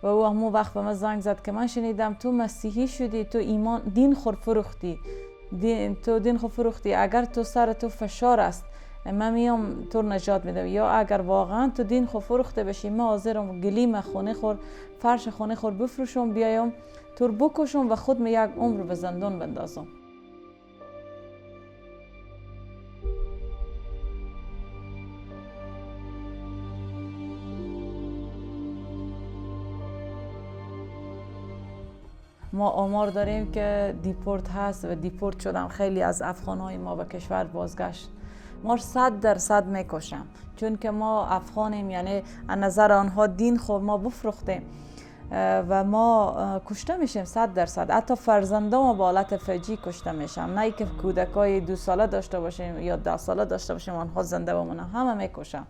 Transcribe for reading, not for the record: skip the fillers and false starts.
و او همون وقت به من زنگ زد که من شنیدم تو مسیحی شدی، تو ایمان دین خود فروختی، تو دین خود فروختی، اگر تو سر تو فشار است من میام تو نجات میدم، یا اگر واقعا تو دین خود فروخته بشی من حاضرم گلیم خونه خور فرش خونه خور بفروشم بیایم تو رو بکشم و خود یک عمر به زندان بندازم. ما آمار داریم که دیپورت هست و دیپورت شدن خیلی از افغانهای ما به کشور بازگشت. ما 100% میکشم، چون که ما افغانیم، یعنی از نظر آنها دین خود ما بفروختیم و ما کشته میشیم 100%. حتی فرزندان ما با حالت فجیع کشته میشم، نه که کودکای 2 ساله داشته باشیم یا 10 ساله داشته باشیم آنها زنده بمونن، همه میکشم.